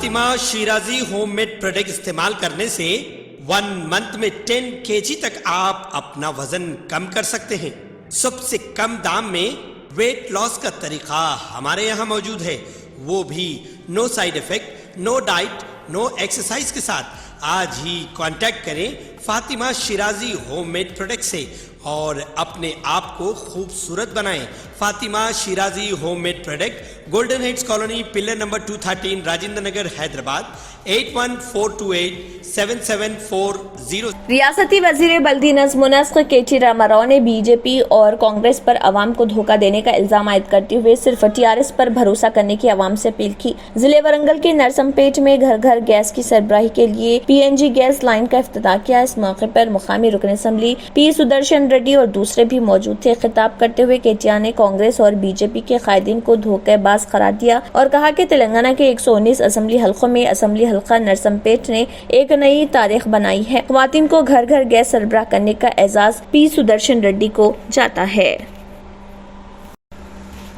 Fatima Shirazi homemade product استعمال کرنے سے 1 منتھ میں 10 kg تک آپ اپنا وزن کم کر سکتے ہیں۔ سب سے کم دام میں ویٹ لاس کا طریقہ ہمارے یہاں موجود ہے، وہ بھی no side effect, no diet, no exercise کے ساتھ۔ آج ہی کانٹیکٹ کریں Fatima Shirazi homemade product سے اور اپنے آپ کو خوبصورت بنائیں۔ Fatima Shirazi homemade product, golden heights colony, pillar number 213، Rajendra Nagar, Hyderabad, 8142877440۔ ریاستی وزیر بلدی نظم و نسق کے راما راؤ نے بی جے پی اور کانگریس پر عوام کو دھوکہ دینے کا الزام عائد کرتے ہوئے صرف TRS پر بھروسہ کرنے کی عوام سے اپیل کی۔ ضلع ورنگل کے نرسم پیٹ میں گھر گھر گیس کی سربراہی کے لیے PNG گیس لائن کا افتتاح کیا۔ اس موقع پر مقامی رکن اسمبلی P سدرشن ریڈی اور دوسرے بھی موجود تھے۔ خطاب کرتے ہوئے KTR نے کانگریس اور BJP کے قائدین کو دھوکے باز قرار دیا اور کہا کہ تلنگانہ کے 119 اسمبلی حلقوں میں اسمبلی حلقہ نرسم پیٹ نے ایک نئی تاریخ بنائی ہے۔ خواتین کو گھر گھر گیس سربراہ کرنے کا اعزاز P سدرشن ریڈی کو جاتا ہے۔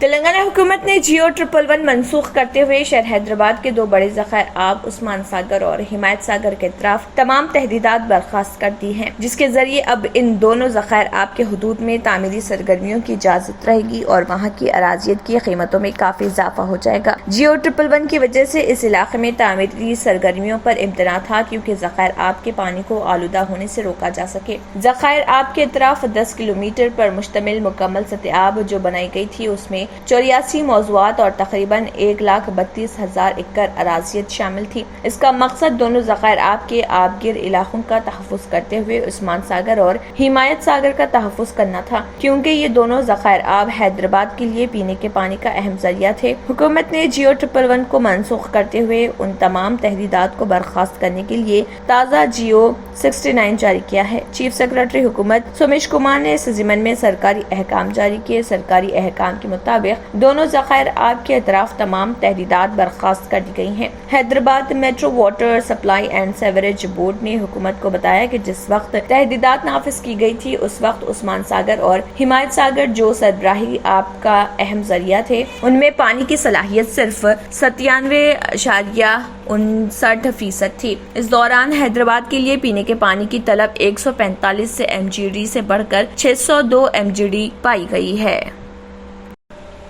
تلنگانہ حکومت نے جیو 111 منسوخ کرتے ہوئے شہر حیدرآباد کے 2 بڑے ذخائر آب عثمان ساگر اور حمایت ساگر کے اطراف تمام تحدیدات برخاست کر دی ہیں، جس کے ذریعے اب ان دونوں ذخائر آب کے حدود میں تعمیری سرگرمیوں کی اجازت رہے گی اور وہاں کی اراضیت کی قیمتوں میں کافی اضافہ ہو جائے گا۔ جیو 111 کی وجہ سے اس علاقے میں تعمیری سرگرمیوں پر امتناع تھا کیونکہ ذخائر آب کے پانی کو آلودہ ہونے سے روکا جا سکے۔ ذخائر آب کے اطراف 10 کلومیٹر پر مشتمل مکمل سطح آب جو بنائی گئی تھی، اس میں 84 موضوعات اور تقریباً 1,32,000 ایکڑ اراضیت شامل تھی۔ اس کا مقصد دونوں ذخائر آب کے آبگیر علاقوں کا تحفظ کرتے ہوئے عثمان ساگر اور حمایت ساگر کا تحفظ کرنا تھا، کیونکہ یہ دونوں ذخائر آب حیدرآباد کے لیے پینے کے پانی کا اہم ذریعہ تھے۔ حکومت نے جیو 111 کو منسوخ کرتے ہوئے ان تمام تحدیدات کو برخاست کرنے کے لیے تازہ جیو 69 جاری کیا ہے۔ چیف سیکرٹری حکومت سومیش کمار نے اس ضمن میں سرکاری احکام جاری کیے۔ سرکاری احکام کے مطابق دونوں ذخائر آب کے اطراف تمام تحدیدات برخاست کر دی گئی ہیں۔ Hyderabad metro water supply and sewerage board نے حکومت کو بتایا کہ جس وقت تحدیدات نافذ کی گئی تھی اس وقت عثمان ساگر اور حمایت ساگر جو سربراہی آب کا اہم ذریعہ تھے، ان میں پانی کی صلاحیت صرف 97.59% تھی۔ اس دوران حیدرآباد کے لیے پینے کے پانی کی طلب 145 MGD سے بڑھ کر 602 MGD پائی گئی ہے۔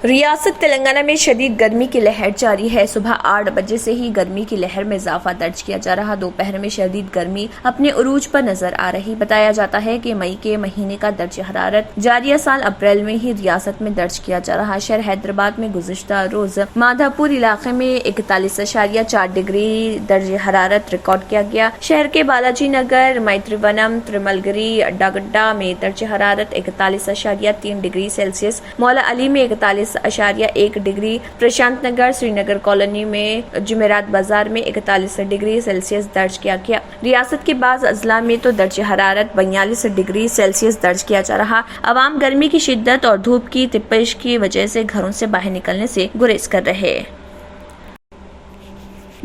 ریاست تلنگانہ میں شدید گرمی کی لہر جاری ہے۔ صبح 8 بجے سے ہی گرمی کی لہر میں اضافہ درج کیا جا رہا۔ دوپہر میں شدید گرمی اپنے عروج پر نظر آ رہی۔ بتایا جاتا ہے کہ مئی کے مہینے کا درجہ حرارت جاریہ سال اپریل میں ہی ریاست میں درج کیا جا رہا۔ شہر حیدرآباد میں گزشتہ روز مادھا پور علاقے میں 41.4 ڈگری درجہ حرارت ریکارڈ کیا گیا۔ شہر کے بالاجی نگر، میتری ونم، ترملگری، اڈاگڈا میں درجہ حرارت 41.3 ڈگری سیلسیس، مولا علی میں 41.1 ڈگری، پرشانت نگر، سری نگر کالونی میں جمعرات بازار میں 41 ڈگری سیلسیس درج کیا گیا۔ ریاست کے بعض اضلاع میں تو درجہ حرارت 42 ڈگری سیلسیس درج کیا جا رہا۔ عوام گرمی کی شدت اور دھوپ کی تپش کی وجہ سے گھروں سے باہر نکلنے سے گریز کر رہے۔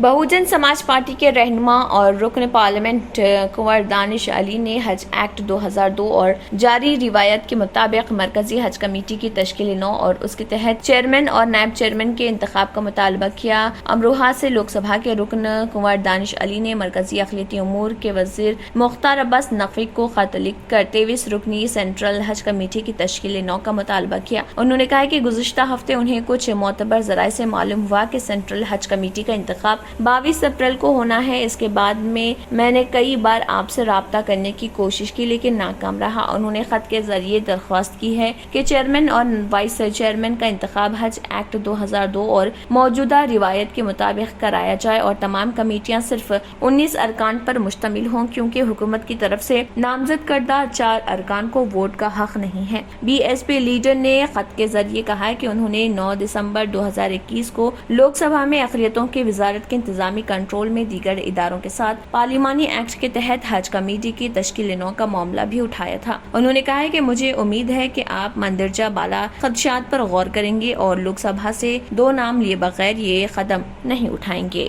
بہوجن سماج پارٹی کے رہنما اور رکن پارلیمنٹ کنور دانش علی نے حج ایکٹ 2002 اور جاری روایت کے مطابق مرکزی حج کمیٹی کی تشکیل نو اور اس کے تحت چیئرمین اور نائب چیئرمین کے انتخاب کا مطالبہ کیا۔ امروہہ سے لوک سبھا کے رکن کنور دانش علی نے مرکزی اقلیتی امور کے وزیر مختار عباس نقوی کو خط لکھ کر 23 رکنی سینٹرل حج کمیٹی کی تشکیل نو کا مطالبہ کیا۔ انہوں نے کہا کہ گزشتہ ہفتے انہیں کچھ معتبر ذرائع سے معلوم ہوا کہ سینٹرل حج کمیٹی کا انتخاب 22 اپریل کو ہونا ہے۔ اس کے بعد میں نے کئی بار آپ سے رابطہ کرنے کی کوشش کی لیکن ناکام رہا۔ انہوں نے خط کے ذریعے درخواست کی ہے کہ چیئرمین اور وائس چیئرمین کا انتخاب حج ایکٹ 2002 اور موجودہ روایت کے مطابق کرایا جائے اور تمام کمیٹیاں صرف 19 ارکان پر مشتمل ہوں کیونکہ حکومت کی طرف سے نامزد کردہ 4 ارکان کو ووٹ کا حق نہیں ہے۔ BSP لیڈر نے خط کے ذریعے کہا کہ انہوں نے 9 دسمبر 2021 کو لوک سبھا میں اقلیتوں کی وزارت کے انتظامی کنٹرول میں دیگر اداروں کے ساتھ پارلیمانی ایکٹ کے تحت حج کمیٹی کی تشکیل نو کا معاملہ بھی اٹھایا تھا۔ انہوں نے کہا کہ مجھے امید ہے کہ آپ مندرجہ بالا خدشات پر غور کریں گے اور لوک سبھا سے 2 نام لیے بغیر یہ قدم نہیں اٹھائیں گے۔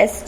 S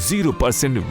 0%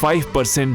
5%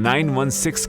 916